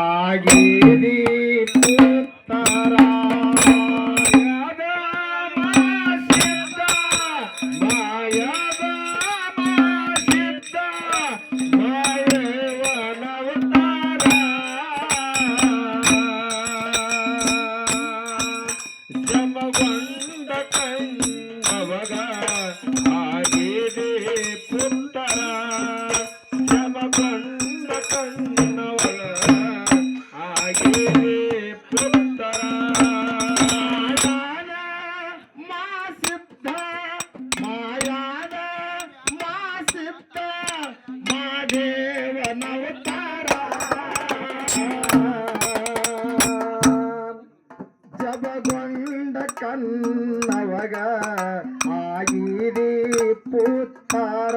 ಆಗಿದಿ ಪುತ್ತರ ಜಬಗೊಂಡ ಕನ್ನವಗ ಆಗಿದಿ ಪುತ್ತರ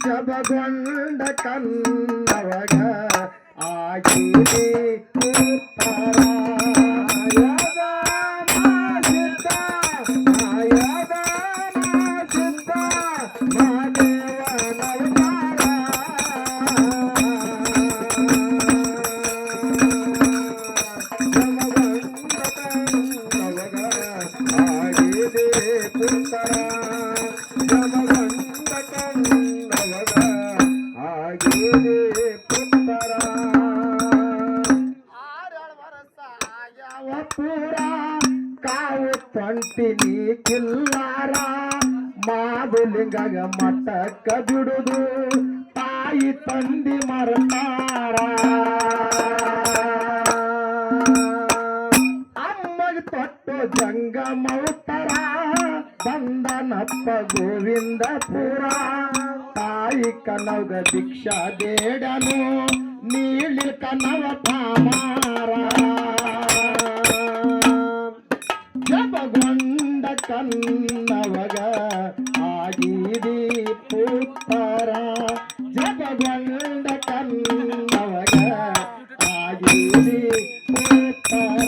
ಜಬಗೊಂಡ ಕನ್ನವಗ ಆಗಿದಿ ಪುತ್ತರ ಪೂರ ಕಾವು ತಂಟಿನಿ ಕಿಲ್ಲಾರ ಮಾದುಲಿಂಗಗ ಮಠಕ್ಕ ಬಿಡುದು ತಾಯಿ ತಂದಿ ಮರತಾರ ಅಮ್ಮಗ ತೊಟ್ಟು ಜಂಗಮೌತರ ಬಂದನಪ್ಪ ಗೋವಿಂದಪುರ ತಾಯಿ ಕನವಗ ದೀಕ್ಷಾ ಬೇಡನು ನೀಳಿ ಕನವ ಪಾಮಾರ ಜಬಗೊಂಡ ಕನ್ನವಗ ಆಗಿದಿ ಪುತ್ತರ ಜಬಗೊಂಡ ಕನ್ನವಗ ಆಗಿದಿ ಪುತ್ತರ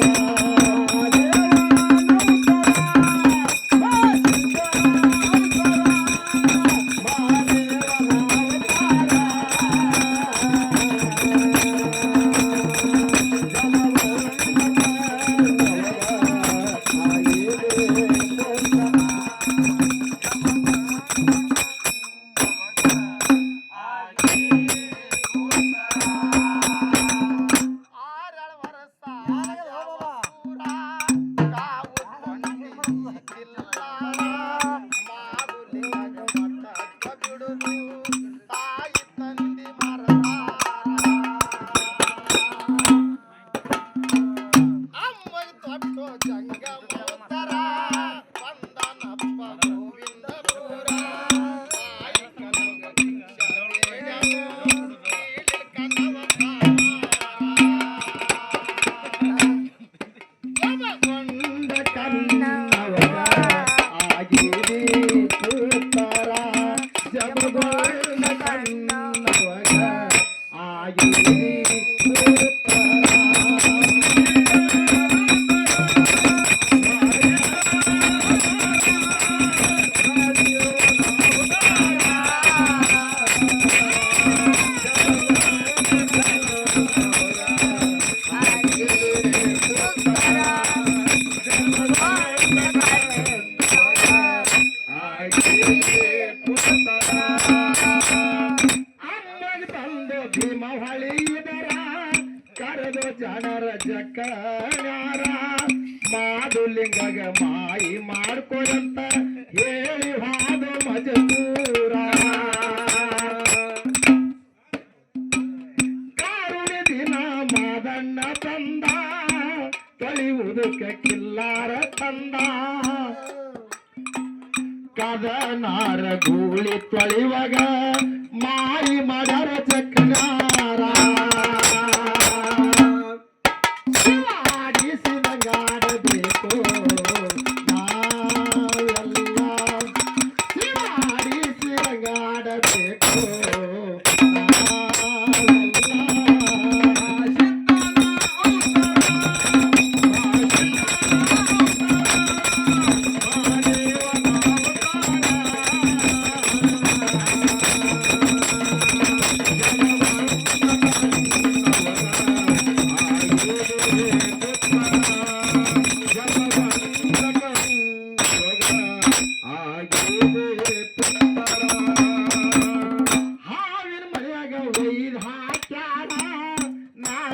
ಕರೆದು ಜನರ ಜಕ್ಕನಾರ ಮಾದುಲಿಂಗಗ ಮಾಯಿ ಮಾಡ್ಕೊಳಂತ ಹೇಳಿ ಹಾದು ಮಜದೂರ ಕಾರುಣಿ ದಿನ ಮಾದಣ್ಣ ತಂದ ತೊಳೆಯುವುದಕ್ಕೆ ಕಿಲ್ಲಾರ ತಂದ ಕದನಾರ ಗೂಳಿ ತೊಳೆಯುವಾಗ ಮಾಯಿ ಮಾಡರ ಜಕ್ಕನಾರ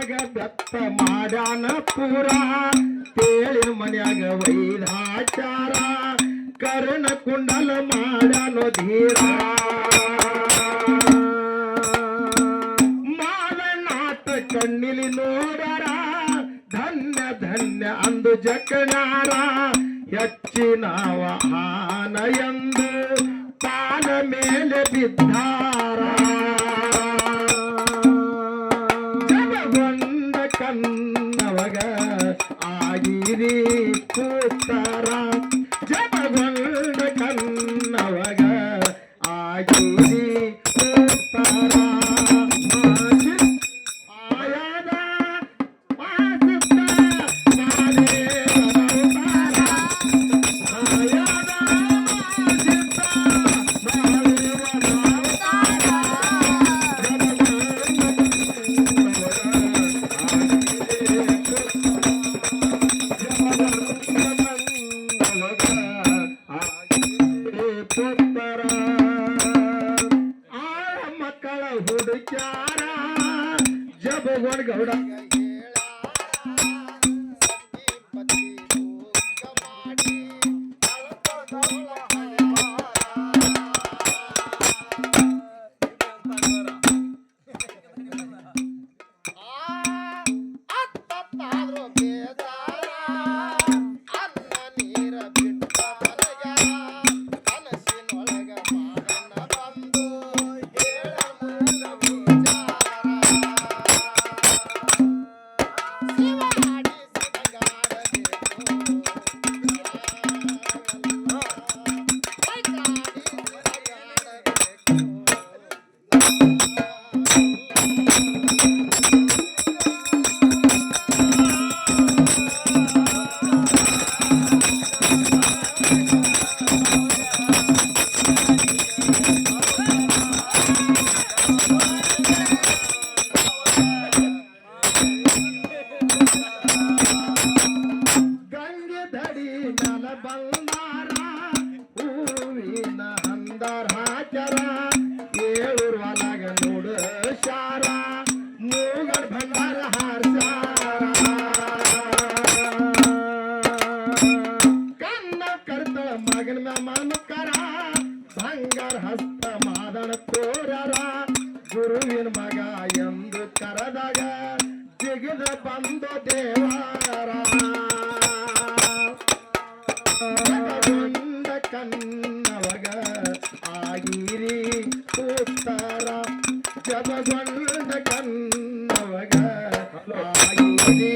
ಒಳಗ ಬೆತ್ತ ಮಾಡ್ಯಾನ ಪೂರ ತೇಳಿನ ಮನ್ಯಾಗ ವೈದಾಚಾರ ಕರ್ಣ ಕುಂಡಲ ಮಾಡ್ಯಾನೋ ಧೀರ ಮಾದನಾಥ ಕಣ್ಣಿಲಿ ನೋಡರ ಧನ್ಯ ಧನ್ಯ ಅಂದು ಜಕನಾರ ಹೆಚ್ಚಿನವ ಹಾನ ಎಂದು ಪಾದ ಮೇಲೆ ಬಿದ್ದಾರ ಜಗಗೊಂಡ ಕನ್ನವಗ ಆಗಿರಿ ಕೂತಾರ ಜಗಗೊಂಡ ಕನ್ನವಗ ಆಗಿರಿ ಕೂತಾರ ಆಯಾದ ಮಾಸುತ್ತ ಮಕ್ಕಳ ಹುಡುಕ್ಯಾರ ಜಬಗೋಡ್ ಗೌಡ ಬಂದಾರ ಹೂವಿನ ಹಂದರ ಹಾಕ್ಯಾರ ಏಳೂರ್ ಒಳಗ ನೋಡು ಶಾರ ಮೂಗಲ್ ಭಂಡಾರ ಹಾರ್ಸಾರ ಕನ್ನ ಕರ್ತಳ ಮಗನ ಮನಕರ ಬಂಗಾರ ಹಸ್ತ ಮಾದನ ತೋರರ ಗುರುವಿನ ಮಗ ಎಂದು ಕರೆದಾಗ ಜಿಗಿದ ಬಂದು ದೇವಾರ ಜಗಗೊಂಡ ಕನ್ನವಗ ಆಗಿರಿ ಕೂತಾರ ಜಗಗೊಂಡ ಕನ್ನವಗ ಆಗಿರಿ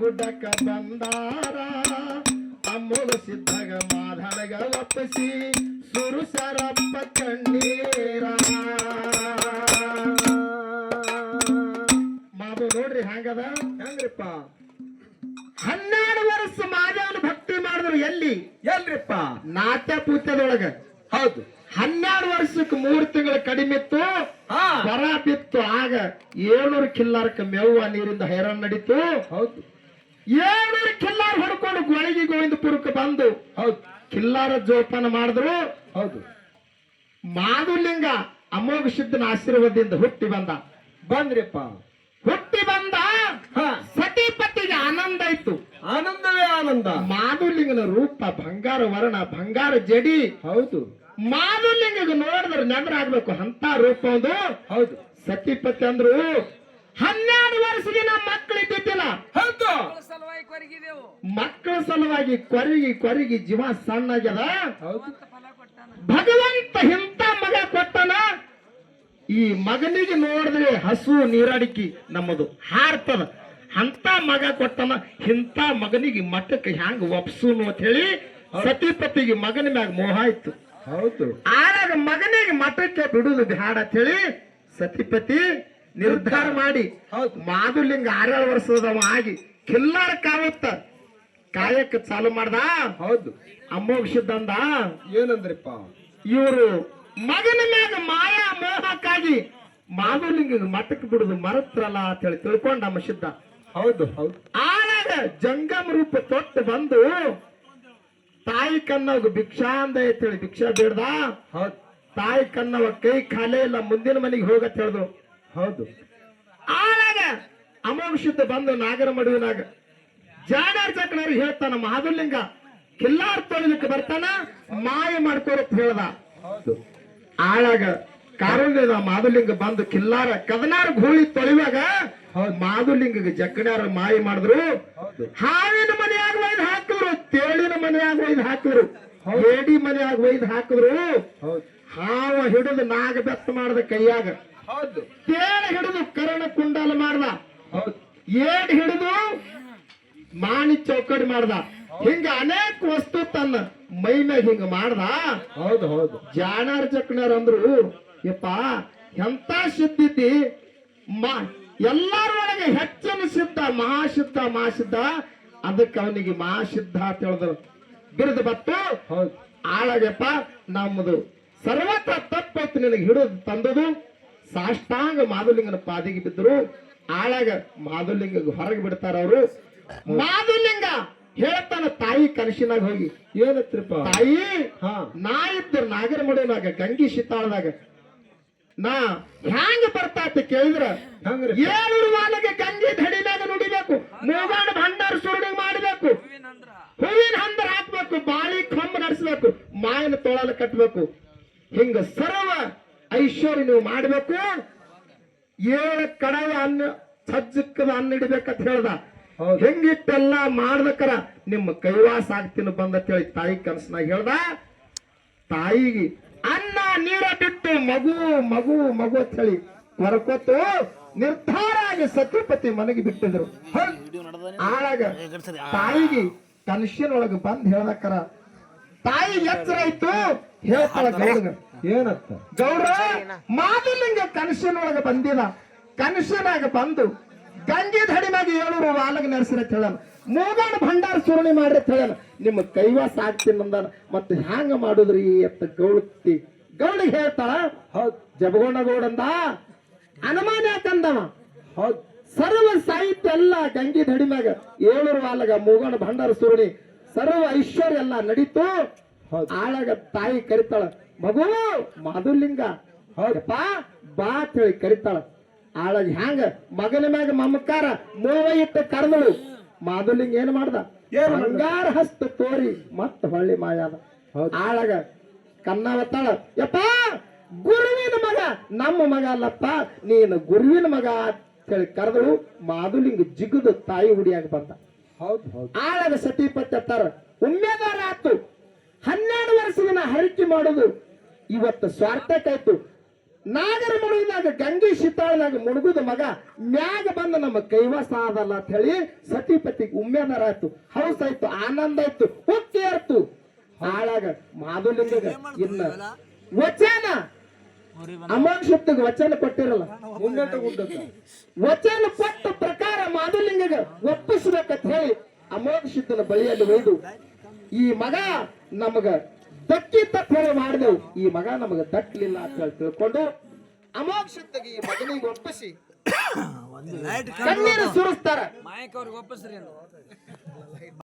ಗುಡ್ಡಕ್ಕ ಬಂದಾರ ಅಮ್ಮೋಲ ಸಿದ್ದಾಗ ಮಾಧನಗ ಒಪ್ಪಿಸಿ ಸುರುಸರಪ್ಪ ಕಣ್ಣೀರ ಮಾದು ನೋಡ್ರಿ ಹಂಗದ ಹೆಂಗ್ರಿಪ್ಪ 12 ವರ್ಷ ಮಾಧವನ ಭಕ್ತಿ ಮಾಡಿದ್ರು ಎಲ್ರಿಪ್ಪ ನಾಟ್ಯ ಪೂತ್ಯದೊಳಗ ಹೌದು 12 ವರ್ಷಕ್ಕೆ 3 ತಿಂಗಳ ಕಡಿಮೆ ಇತ್ತು ಬರ ಬಿತ್ತು ಆಗ 700 ಕಿಲ್ಲಾರಕ್ಕೆ ಮೇವ ನೀರಿಂದ ಹೈರಾಣ ನಡೀತು ಹೌದು 700 ಕಿಲ್ಲಾರ ಹೊಡ್ಕೊಂಡು ಗೊಳಗಿ ಗೋವಿಂದಪುರಕ್ಕೆ ಬಂದು ಹೌದು ಕಿಲ್ಲಾರ ಜೋಪಾನ ಮಾಡಿದ್ರು ಹೌದು ಮಾದುಲಿಂಗ ಅಮೋಘ ಸಿದ್ಧನ ಆಶೀರ್ವಾದದಿಂದ ಹುಟ್ಟಿ ಬಂದ್ರಿಪ್ಪ ಹುಟ್ಟಿ ಬಂದ ಸತಿಪತಿಗೆ ಆನಂದ ಇತ್ತು ಆನಂದವೇ ಆನಂದ ಮಾದುಲಿಂಗನ ರೂಪ ಬಂಗಾರ ವರ್ಣ ಬಂಗಾರ ಜಡಿ ಹೌದು ಮಾದುಲಿಂಗ ನೋಡಿದ್ರೆ ನೆಂದ್ರ ಆಗ್ಬೇಕು ಅಂತ ರೂಪ ಒಂದು ಹೌದು ಸತಿಪತಿ ಅಂದ್ರು 12 ವರ್ಷದಿನ ಮಕ್ಕಳು ಇದ್ದಿದ್ದಿಲ್ಲ ಹೌದು ಮಕ್ಕಳ ಸಲುವಾಗಿ ಕೊರಗಿ ಜೀವ ಸಣ್ಣಾಗ್ಯದ ಭಗವಂತ ಇಂಥ ಮಗ ಕೊಟ್ಟನ ಈ ಮಗನಿಗೆ ನೋಡಿದ್ರೆ ಹಸು ನೀರಾಡಿಕೆ ನಮ್ಮದು ಹಾರ್ತದ ಅಂತ ಮಗ ಕೊಟ್ಟನ ಇಂಥ ಮಗನಿಗೆ ಮಠಕ್ಕೆ ಹ್ಯಾಂಗ ಒಪ್ಸುನು ಅಂತ ಹೇಳಿ ಸತಿಪತಿಗೆ ಮಗನ ಮ್ಯಾಗ ಮೋಹ ಆಯ್ತು ಹೌದು ಆಗ ಮಗನಿಗೆ ಮಠಕ್ಕೆ ಬಿಡುದು ಬ್ಯಾಡ ಅಂತ ಹೇಳಿ ಸತಿಪತಿ ನಿರ್ಧಾರ ಮಾಡಿ ಮಾದುಲಿಂಗ 6 ವರ್ಷದವ ಆಗಿ ಕಿಲ್ಲಾರ ಕಾಯಕ ಚಾಲು ಮಾಡ್ದ. ಹೌದು. ಅಮೋಘ ಸಿದ್ಧಂದ ಏನಂದ್ರಿಪ್ಪ, ಇವರು ಮಗನ ಮ್ಯಾಗ ಮಾಯಾ ಮೋಹಕ್ಕಾಗಿ ಮಾದುಲಿಂಗ ಮಠಕ್ಕೆ ಬಿಡುದು ಮರತ್ರಲ್ಲ ಅಂತ ಹೇಳಿ ತಿಳ್ಕೊಂಡ ನಮ್ಮ ಸಿದ್ಧ. ಹೌದು ಹೌದು. ಆಗ ಜಂಗಮ ರೂಪ ತೊಟ್ಟು ಬಂದು ತಾಯಿ ಕನ್ನವ ಭಿಕ್ಷಾ ಅಂದ ಹೇಳಿ ಭಿಕ್ಷಾ ಬೇಡ್ದ. ಹೌದು. ತಾಯಿ ಕನ್ನವ ಕೈ ಖಾಲೆ ಇಲ್ಲ, ಮುಂದಿನ ಮನೆಗೆ ಹೋಗತ್ ಹೇಳಿದ್ರು. ಹೌದು. ಆಗ ಅಮೋಘ ಸಿದ್ಧ ಬಂದು ನಾಗರ ಮಡುವಿನಾಗ ಜಾಡಾರ್ ಚಕ್ರವ್ರಿಗೆ ಹೇಳ್ತಾನ, ಮಾದುಲಿಂಗ ಕಿಲ್ಲಾರ್ ತೊಳಿಲಿಕ್ಕೆ ಬರ್ತಾನ, ಮಾಯ ಮಾಡ್ಕೋರತ್ ಹೇಳ್ದ. ಹೌದು. ಆಳಾಗ ಕಾರುಣ್ಯದ ಮಾದುಲಿಂಗ ಬಂದು ಕಿಲ್ಲಾರ ಕದನಾರ ಗೋಳಿ ತೊಳಿವಾಗ ಮಾದುಲಿಂಗ ಜಕ್ಕಣ್ಯಾರ ಮಾಯ ಮಾಡಿದ್ರು. ಹಾವಿನ ಮನೆಯಾಗ ಒಯ್ದು ಹಾಕಿದ್ರು, ತೇಳಿನ ಮನೆಯಾಗ ಒಯ್ದು ಹಾಕಿದ್ರು, ಏಡಿ ಮನೆಯಾಗ ಒಯ್ದು ಹಾಕಿದ್ರು. ಹಾವ ಹಿಡಿದು ನಾಗ ಬೆತ್ತ ಮಾಡ್ದ ಕೈಯಾಗ, ತೇಳ ಹಿಡಿದು ಕರ್ಣ ಕುಂಡಲ ಮಾಡ್ದ, ಏಡ್ ಹಿಡಿದು ಮಾಣಿ ಚೌಕಡಿ ಮಾಡ್ದ. ಹಿಂಗ ಅನೇಕ ವಸ್ತು ತನ್ನ ಮೈ ಮ್ಯಾಗ ಹಿಂಗ ಮಾಡ್ದ. ಹೌದು ಹೌದು. ಜಾಣಾರ್ ಜಕ್ಕಣ್ಯಾರ ಅಂದ್ರು, ಯಪ್ಪ ಎಂತ ಸಿದ್ಧಿತಿ, ಎಲ್ಲಾರೊಳಗೆ ಹೆಚ್ಚಿನ ಸಿದ್ಧ ಮಹಾಸಿದ್ಧ, ಅದಕ್ಕೆ ಅವನಿಗೆ ಮಹಾಸಿದ್ಧ ಅಂತ ಹೇಳಿದ್ರು. ಬಿರುದು ಬತ್ತು. ಆಳಗಪ್ಪ ನಮ್ಮದು ಸರ್ವತ್ರ ತಪ್ಪೈತು, ನಿನಗೆ ಹಿಡಿದು ತಂದದು. ಸಾಷ್ಟಾಂಗ ಮಾದುಲಿಂಗನ ಪಾದಿಗೆ ಬಿದ್ದರು. ಆಳಾಗ ಮಾದುಲಿಂಗ ಹೊರಗೆ ಬಿಡ್ತಾರ ಅವರು. ಮಾದುಲಿಂಗ ಹೇಳ್ತಾನ ತಾಯಿ ಕನಸಿನಾಗ ಹೋಗಿ, ಏನತ್ರಿಪ್ಪ ತಾಯಿ, ನಾ ಇದ್ದ ನಾಗರ ಮಡುವಿನಾಗ ಗಂಗಿ ಶಿತಾಳದಾಗ ನಾ ಹ್ಯಾಂಗ ಬರ್ತಾ ಅಂತ ಕೇಳಿದ್ರ, 7 ವಾಲಿಗೆ ಗಂಗಿ ಧಡಿನಾಗ ನುಡಿಬೇಕು, ಮೂಗಾಡ ಭಂಡಾರ ಸುರುಣಿಗೆ ಮಾಡಬೇಕು, ಹೂವಿನ ಹಂದರ ಹಾಕ್ಬೇಕು, ಬಾಳಿ ಕಂಬ ನಡೆಸಬೇಕು, ಮಾಯನ ತೊಳಲು ಕಟ್ಟಬೇಕು, ಹಿಂಗ ಸರ್ವ ಐಶ್ವರ್ಯ ನೀವು ಮಾಡಬೇಕು. 7 ಕಡವ ಅನ್ನ ಸಜ್ಜಕ್ಕದ ಅನ್ನ ಇಡಬೇಕಂತ ಹೇಳ್ದ. ಹೆಂಗಿಟ್ಟೆಲ್ಲ ಮಾಡ್ದಕ್ಕರ ನಿಮ್ಮ ಕೈವಾಸ ಆಗ್ತೀನಿ ಬಂದ ಹೇಳಿ ತಾಯಿ ಕನಸನಾಗ ಹೇಳ್ದ. ತಾಯಿಗೆ ಅನ್ನ ನೀರ ಬಿಟ್ಟು ಮಗು ಮಗು ಮಗು ಅಂತ ಹೇಳಿ ಹೊರಕೊತ್ತು ನಿರ್ಧಾರ ಆಗಿ ಸತ್ಯಪತಿ ಮನೆಗೆ ಬಿಟ್ಟಿದ್ರು. ಆಳಾಗ ತಾಯಿಗೆ ಕನಸಿನೊಳಗೆ ಬಂದ್ ಹೇಳ್ದಕ್ಕರ ತಾಯಿ ಎಚ್ಚರ ಆಯ್ತು. ಹೇಳ್ತಾಳ ಗೌಡಗ, ಏನತ್ತ ಗೌಡ ಮಾದುಲಿಂಗ ಕನಸಿನೊಳಗೆ ಬಂದಿಲ್ಲ, ಕನಸಿನಾಗ ಬಂದು ಗಂಗೆ ಧಡಿನಾಗ 7 ವಾಲಗ ನಡೆಸಿರ ಹೇಳ, ಮೂಗಾಣ ಭಂಡಾರ ಸುರುಣಿ ಮಾಡ್ರಿ ಅಂತ ಹೇಳ, ನಿಮ್ಮ ಕೈವಾಸ ಆಗ್ತೀನಿ ಅಂದಾನ. ಮತ್ತೆ ಹ್ಯಾಂಗ ಮಾಡುದ್ರಿ ಅಂತ ಗೌಡತಿ ಗೌಡಿಗೆ ಹೇಳ್ತಾಳ. ಜಬಗೋಣ ಗೌಡಂದ ಅನುಮಾನ ಯಾಕಂದವ. ಸರ್ವ ಸಾಹಿತ್ಯ ಎಲ್ಲ ಗಂಗೆ ಧಡಿನಾಗ 7 ವಾಲಗ ಮೂಗಾಣ ಭಂಡಾರ ಸುರುಣಿ ಸರ್ವ ಐಶ್ವರ್ಯ ಎಲ್ಲ ನಡೀತು. ಆಳಾಗ ತಾಯಿ ಕರಿತಾಳ, ಮಗು ಮಾದುಲಿಂಗ ಬಾ ಅಂತ ಹೇಳಿ ಕರಿತಾಳ. ಆಳಾಗ ಹ್ಯಾಂಗ ಮಗನ ಮ್ಯಾಗ ಮಮಕಾರ ಮೋವ ಇಟ್ಟು ಕರೆದಳು. ಮಾದುಲಿಂಗ ಏನ್ ಮಾಡ್ದ, ಬಂಗಾರ ಹಸ್ತ ತೋರಿ ಮತ್ತ ಹೊಳ್ಳಿ ಮಾಯಾದ. ಆಳಾಗ ಕನ್ನವತ್ತಾಳ, ಯಪ್ಪ ಗುರುವಿನ ಮಗ, ನಮ್ಮ ಮಗ ಅಲ್ಲಪ್ಪ, ನೀನು ಗುರುವಿನ ಮಗ ಅಂತ ಹೇಳಿ ಕರೆದಳು. ಮಾದುಲಿಂಗ ಜಿಗುದು ತಾಯಿ ಹುಡಿಯಾಗ ಬಂದ. ಆಳಾಗ ಸತಿಪತಿ ಅತ್ತಾರ, ಉಮ್ಮೇದಾರ ಆತು. 12 ವರ್ಷದ ಹರಿಕೆ ಮಾಡೋದು ಇವತ್ತು ಸ್ವಾರ್ಥಕ್ಕಾಯ್ತು. ನಾಗರ ಮಡುವಿನಾಗ ಗಂಗೆ ಶಿತಾಳದಾಗ ಮುಳುಗುದ ಮಗ ಮ್ಯಾಗ ಬಂದ ನಮ್ಮ ಕೈವಾಸ ಆದಲ್ಲ ಅಂತ ಹೇಳಿ ಸತಿಪತಿಗೆ ಉಮ್ಮೇದಾರ ಆಯ್ತು, ಹೌಸ್ ಆಯ್ತು, ಆನಂದ ಆಯ್ತು, ಹುಕ್ಕಿ ಏರ್ತು. ಆಳಾಗ ಮಾದುಲಿಂಗ ಇನ್ನ ವಚನ ಅಮೋಘ ಶಬ್ದಕ್ಕೆ ವಚನ ಕೊಟ್ಟಿರಲ್ಲ, ವಚನ ಕೊಟ್ಟ ಪ್ರಕಾರ ಮಾದುಲಿಂಗ ಒಪ್ಪಿಸ್ಬೇಕಂತ ಹೇಳಿ ಅಮೋಘ ಸಿದ್ಧನ ಬಳಿಯಲ್ಲಿ ಒಯ್ದು, ಈ ಮಗ ನಮಗ ದಕ್ಕಿ ತಪ್ಪ ಹೇಳಿ ಮಾಡಿದೆವು, ಈ ಮಗ ನಮಗ ದಕ್ಕಲಿಲ್ಲ ಅಂತ ಹೇಳಿ ತಿಳ್ಕೊಂಡು ಅಮೋಘ ಸಿದ್ಧಗೆ ಈ ಮಗನಿಗೆ ಒಪ್ಪಿಸಿ ಕಣ್ಣೀರು ಸುರಿಸ್ತಾರ.